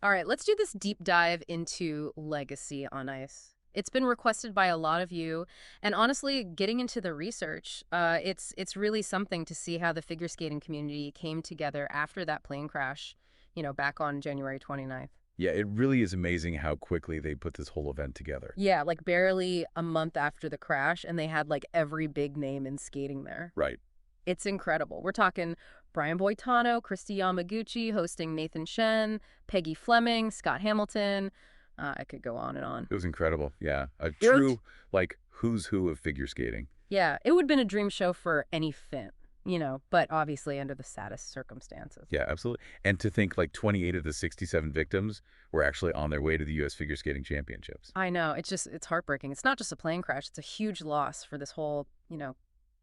All right, let's do this deep dive into legacy on ice. It's been requested by a lot of you, and honestly, getting into the research, it's really something to see how the figure skating community came together after that plane crash, back on January 29th. Yeah, it really is amazing how quickly they put this whole event together. Yeah, like barely a month after the crash, and they had like every big name in skating there. Right. It's incredible. We're talking Brian Boitano, Christy Yamaguchi hosting Nathan Chen, Peggy Fleming, Scott Hamilton. I could go on and on. It was incredible. Yeah. A It was, true, like, who's who of figure skating. yeah, it would have been a dream show for any Finn, but obviously under the saddest circumstances. Yeah, absolutely. And to think like 28 of the 67 victims were actually on their way to the U.S. Figure Skating Championships. I know. It's heartbreaking. It's not just a plane crash. It's a huge loss for this whole,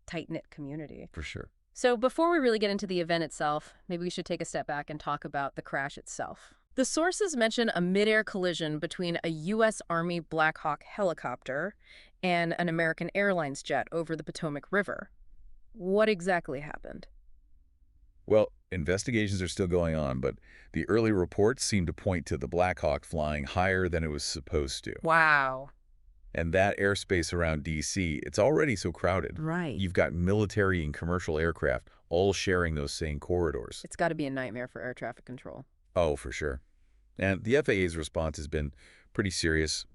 tight-knit community. For sure. So before we really get into the event itself, maybe we should take a step back and talk about the crash itself. The sources mention a mid-air collision between a U.S. Army Black Hawk helicopter and an American Airlines jet over the Potomac River. What exactly happened? Well, investigations are still going on, but the early reports seem to point to the Black Hawk flying higher than it was supposed to. Wow. And that airspace around D.C., it's already so crowded. Right. You've got military and commercial aircraft all sharing those same corridors. It's got to be a nightmare for air traffic control. Oh, for sure. And the FAA's response has been pretty serious,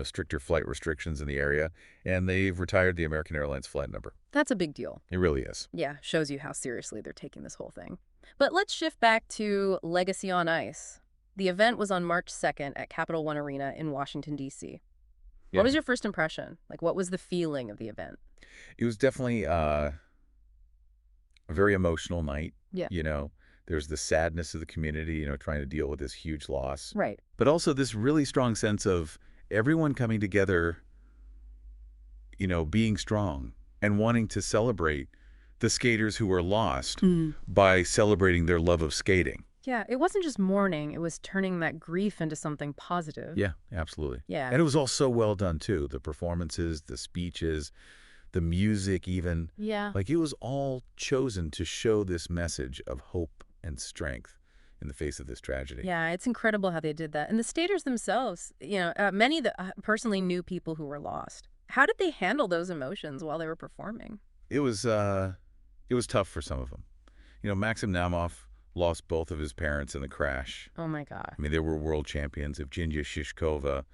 stricter flight restrictions in the area, and they've retired the American Airlines flight number. That's a big deal. It really is. Yeah, shows you how seriously they're taking this whole thing. But let's shift back to Legacy on Ice. The event was on March 2nd at Capital One Arena in Washington, D.C. Yeah. What was your first impression? Like, what was the feeling of the event? It was definitely a very emotional night. Yeah. There's the sadness of the community, trying to deal with this huge loss. Right. But also this really strong sense of everyone coming together, being strong and wanting to celebrate the skaters who were lost by celebrating their love of skating. Yeah, it wasn't just mourning. It was turning that grief into something positive. Yeah, absolutely. Yeah. And it was all so well done, too. The performances, the speeches, the music even. Yeah. Like, it was all chosen to show this message of hope and strength in the face of this tragedy. Yeah, it's incredible how they did that. And the skaters themselves, many that personally knew people who were lost. How did they handle those emotions while they were performing? It was tough for some of them. Maxim Naumov lost both of his parents in the crash. Oh, my God. I mean, they were world champions, Evgenia Shishkova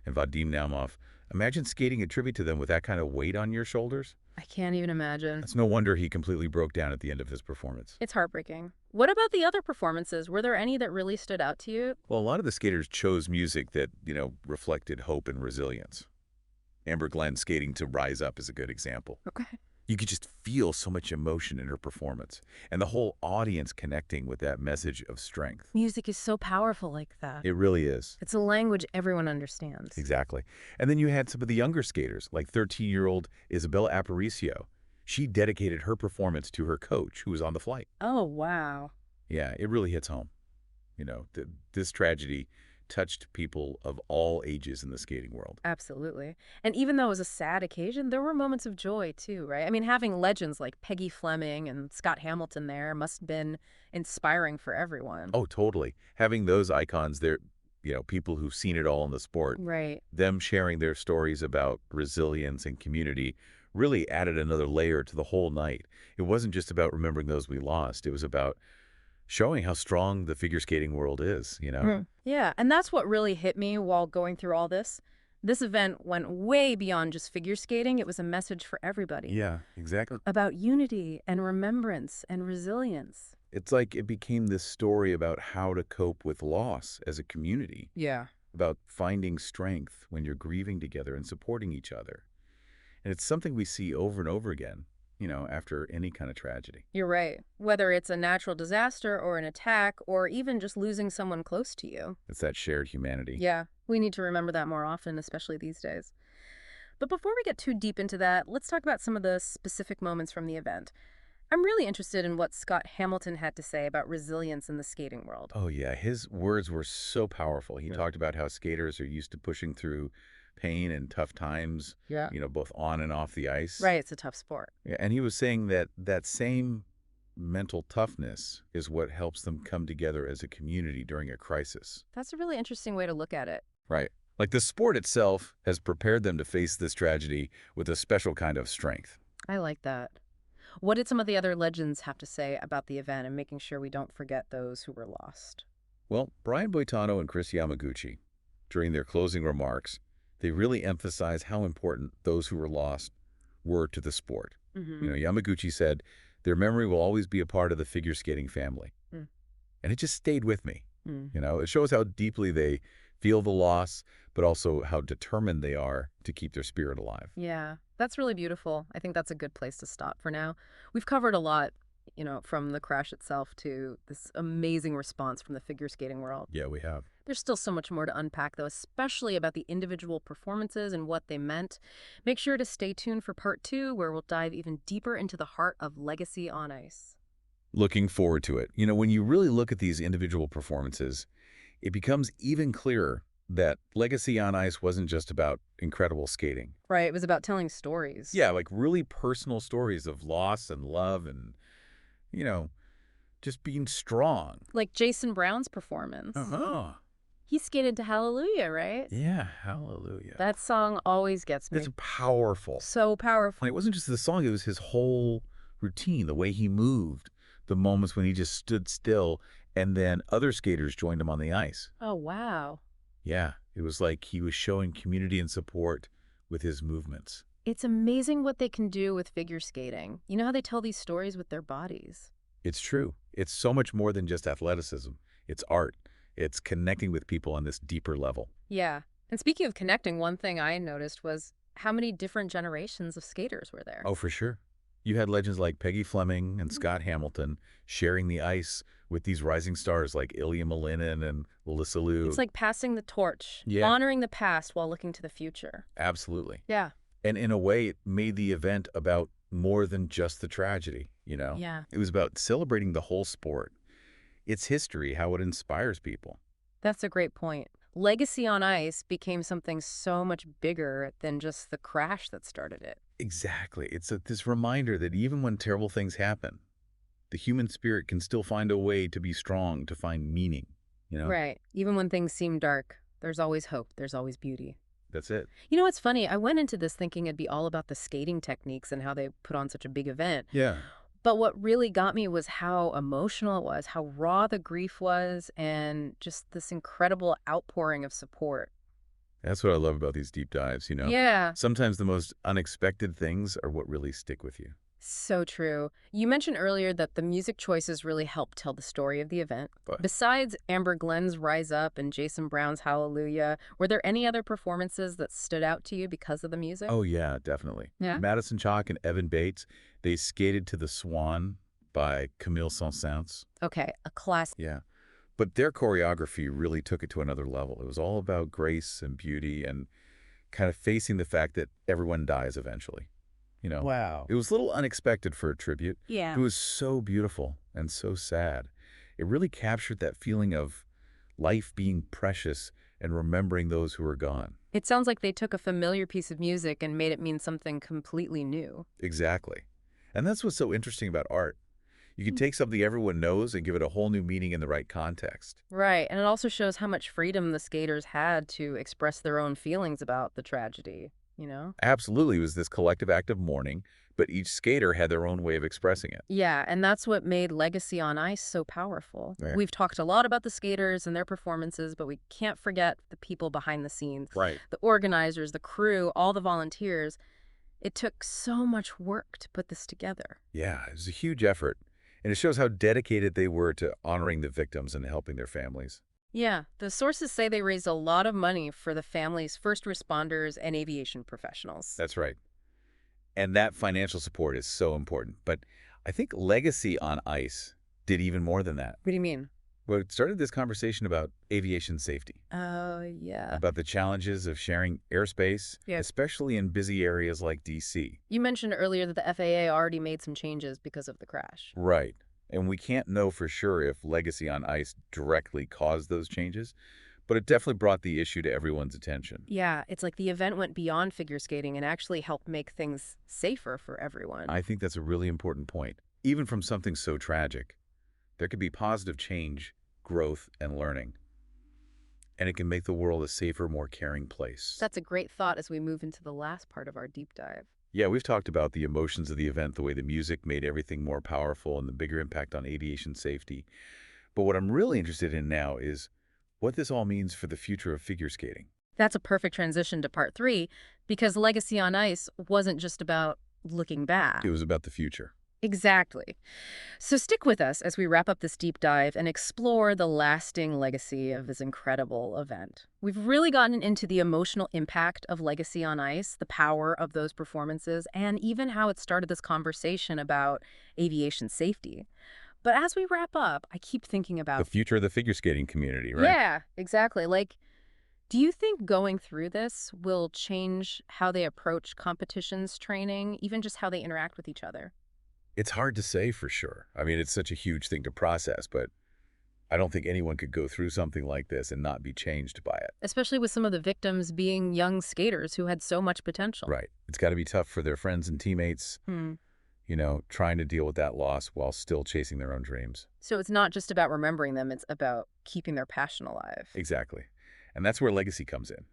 and Vadim Naumov. Imagine skating a tribute to them with that kind of weight on your shoulders. I can't even imagine. It's no wonder he completely broke down at the end of his performance. It's heartbreaking. What about the other performances? Were there any that really stood out to you? Well, a lot of the skaters chose music that, reflected hope and resilience. Amber Glenn skating to Rise Up is a good example. Okay. You could just feel so much emotion in her performance, and the whole audience connecting with that message of strength. Music is so powerful like that. It really is. It's a language everyone understands. Exactly. And then you had some of the younger skaters, like 13-year-old Isabella Aparicio. She dedicated her performance to her coach, who was on the flight. Oh, wow. Yeah, it really hits home. This tragedy touched people of all ages in the skating world. Absolutely. And even though it was a sad occasion, there were moments of joy too, right? I mean, having legends like Peggy Fleming and Scott Hamilton there must have been inspiring for everyone. Oh, totally. Having those icons there, people who've seen it all in the sport, Right. them sharing their stories about resilience and community really added another layer to the whole night. It wasn't just about remembering those we lost. It was about showing how strong the figure skating world is, Yeah, and that's what really hit me while going through all this. This event went way beyond just figure skating. It was a message for everybody. Yeah, exactly. About unity and remembrance and resilience. It's like it became this story about how to cope with loss as a community, Yeah. about finding strength when you're grieving together and supporting each other. And it's something we see over and over again, after any kind of tragedy. You're right. Whether it's a natural disaster or an attack or even just losing someone close to you. It's that shared humanity. Yeah, we need to remember that more often, especially these days. But before we get too deep into that, let's talk about some of the specific moments from the event. I'm really interested in what Scott Hamilton had to say about resilience in the skating world. Oh, yeah. His words were so powerful. He talked about how skaters are used to pushing through pain and tough times, Yeah. both on and off the ice. Right, it's a tough sport. Yeah, and he was saying that same mental toughness is what helps them come together as a community during a crisis. That's a really interesting way to look at it. Right. Like the sport itself has prepared them to face this tragedy with a special kind of strength. I like that. What did some of the other legends have to say about the event and making sure we don't forget those who were lost? Well, Brian Boitano and Chris Yamaguchi, during their closing remarks, they really emphasize how important those who were lost were to the sport. Mm-hmm. Yamaguchi said, their memory will always be a part of the figure skating family. Mm. And it just stayed with me. Mm. It shows how deeply they feel the loss, but also how determined they are to keep their spirit alive. Yeah, that's really beautiful. I think that's a good place to stop for now. We've covered a lot, from the crash itself to this amazing response from the figure skating world. Yeah, we have. There's still so much more to unpack, though, especially about the individual performances and what they meant. Make sure to stay tuned for part 2, where we'll dive even deeper into the heart of Legacy on Ice. Looking forward to it. When you really look at these individual performances, it becomes even clearer that Legacy on Ice wasn't just about incredible skating. Right, it was about telling stories. Yeah, like really personal stories of loss and love and, just being strong. Like Jason Brown's performance. Uh-huh. He skated to Hallelujah, right? Yeah, hallelujah. That song always gets me. It's powerful. So powerful. And it wasn't just the song, it was his whole routine, the way he moved, the moments when he just stood still, and then other skaters joined him on the ice. Oh, wow. Yeah, it was like he was showing community and support with his movements. It's amazing what they can do with figure skating. You know how they tell these stories with their bodies? It's true. It's so much more than just athleticism. It's art. It's connecting with people on this deeper level. Yeah. And speaking of connecting, one thing I noticed was how many different generations of skaters were there. Oh, for sure. You had legends like Peggy Fleming and Scott Hamilton sharing the ice with these rising stars like Ilya Malinin and Alyssa Liu. It's like passing the torch, Yeah. honoring the past while looking to the future. Absolutely. Yeah. And in a way, it made the event about more than just the tragedy, Yeah. It was about celebrating the whole sport, its history, how it inspires people. That's a great point. Legacy on Ice became something so much bigger than just the crash that started it. Exactly. It's this reminder that even when terrible things happen, the human spirit can still find a way to be strong, to find meaning. Right. Even when things seem dark, there's always hope. There's always beauty. That's it. You know what's funny? I went into this thinking it'd be all about the skating techniques and how they put on such a big event. Yeah. But what really got me was how emotional it was, how raw the grief was, and just this incredible outpouring of support. That's what I love about these deep dives. Yeah, Sometimes the most unexpected things are what really stick with you. so true. You mentioned earlier that the music choices really helped tell the story of the event. But Besides Amber Glenn's Rise Up and Jason Brown's Hallelujah, were there any other performances that stood out to you because of the music? oh, yeah, definitely. Yeah? Madison Chalk and Evan Bates, they skated to The Swan by Camille Saint-Saëns. Okay, a classic. Yeah. But their choreography really took it to another level. It was all about grace and beauty and kind of facing the fact that everyone dies eventually. Wow. It was a little unexpected for a tribute. Yeah. It was so beautiful and so sad. It really captured that feeling of life being precious and remembering those who are gone. It sounds like they took a familiar piece of music and made it mean something completely new. Exactly. And that's what's so interesting about art. You can take something everyone knows and give it a whole new meaning in the right context. Right, and it also shows how much freedom the skaters had to express their own feelings about the tragedy. Absolutely, it was this collective act of mourning, but each skater had their own way of expressing it. Yeah, and that's what made Legacy on Ice so powerful. Right. We've talked a lot about the skaters and their performances, but we can't forget the people behind the scenes. Right. The organizers, the crew, all the volunteers. It took so much work to put this together. Yeah, it was a huge effort. And it shows how dedicated they were to honoring the victims and helping their families. Yeah, the sources say they raised a lot of money for the families, first responders, and aviation professionals. That's right. And that financial support is so important. But I think Legacy on Ice did even more than that. What do you mean? Well, it started this conversation about aviation safety, Oh, yeah. about the challenges of sharing airspace, Yeah. especially in busy areas like D.C. You mentioned earlier that the FAA already made some changes because of the crash. Right. And we can't know for sure if Legacy on Ice directly caused those changes, but it definitely brought the issue to everyone's attention. Yeah, it's like the event went beyond figure skating and actually helped make things safer for everyone. I think that's a really important point. Even from something so tragic, there could be positive change, growth, and learning. And it can make the world a safer, more caring place. That's a great thought as we move into the last part of our deep dive. Yeah, we've talked about the emotions of the event, the way the music made everything more powerful, and the bigger impact on aviation safety. But what I'm really interested in now is what this all means for the future of figure skating. That's a perfect transition to part three, because Legacy on Ice wasn't just about looking It back. was about the future. Exactly. So stick with us as we wrap up this deep dive and explore the lasting legacy of this incredible event. We've really gotten into the emotional impact of Legacy on Ice, the power of those performances, and even how it started this conversation about aviation safety. But as we wrap up, I keep thinking The about, future of the figure skating community, right? yeah, exactly. Like, do you think going through this will change how they approach competitions training, even just how they interact with each other? It's hard to say for sure. I mean, it's such a huge thing to process, but I don't think anyone could go through something like this and not be changed by it. Especially with some of the victims being young skaters who had so much potential. Right. It's got to be tough for their friends and teammates, Hmm. trying to deal with that loss while still chasing their own dreams. So it's not just about remembering them, it's about keeping their passion alive. Exactly. And that's where legacy comes in.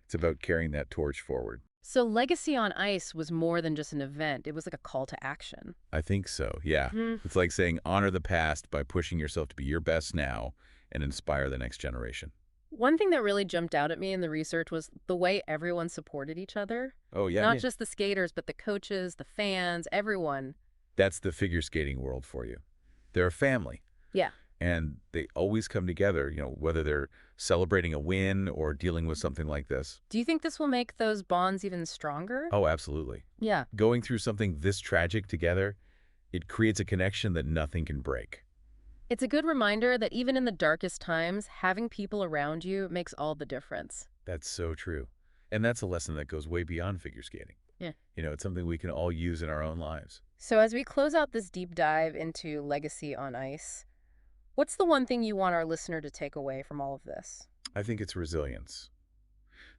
It's about carrying that torch forward. So Legacy on Ice was more than just an event. It was like a call to action. I think so, yeah. Hmm. It's like saying honor the past by pushing yourself to be your best now and inspire the next generation. One thing that really jumped out at me in the research was the way everyone supported each other. Oh, yeah, Not yeah. just the skaters, but the coaches, the fans, everyone. That's the figure skating world for you. They're a family, Yeah. and they always come together, whether they're celebrating a win or dealing with something like this. Do you think this will make those bonds even stronger? Oh, absolutely. Yeah. Going through something this tragic together, it creates a connection that nothing can break. It's a good reminder that even in the darkest times, having people around you makes all the difference. That's so true. And that's a lesson that goes way beyond figure skating. Yeah. It's something we can all use in our own lives. So as we close out this deep dive into Legacy on Ice, what's the one thing you want our listener to take away from all of this? I think it's resilience.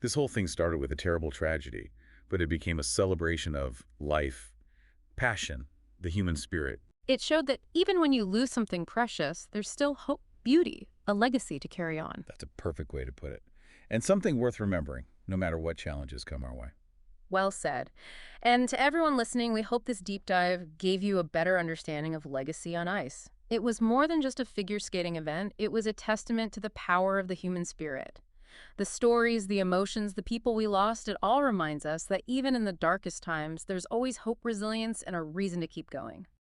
This whole thing started with a terrible tragedy, but it became a celebration of life, passion, the human spirit. It showed that even when you lose something precious, there's still hope, beauty, a legacy to carry on. That's a perfect way to put it. And something worth remembering, no matter what challenges come our way. Well said. And to everyone listening, we hope this deep dive gave you a better understanding of Legacy on Ice. It was more than just a figure skating event, it was a testament to the power of the human spirit. The stories, the emotions, the people we lost, it all reminds us that even in the darkest times, there's always hope, resilience, and a reason to keep going.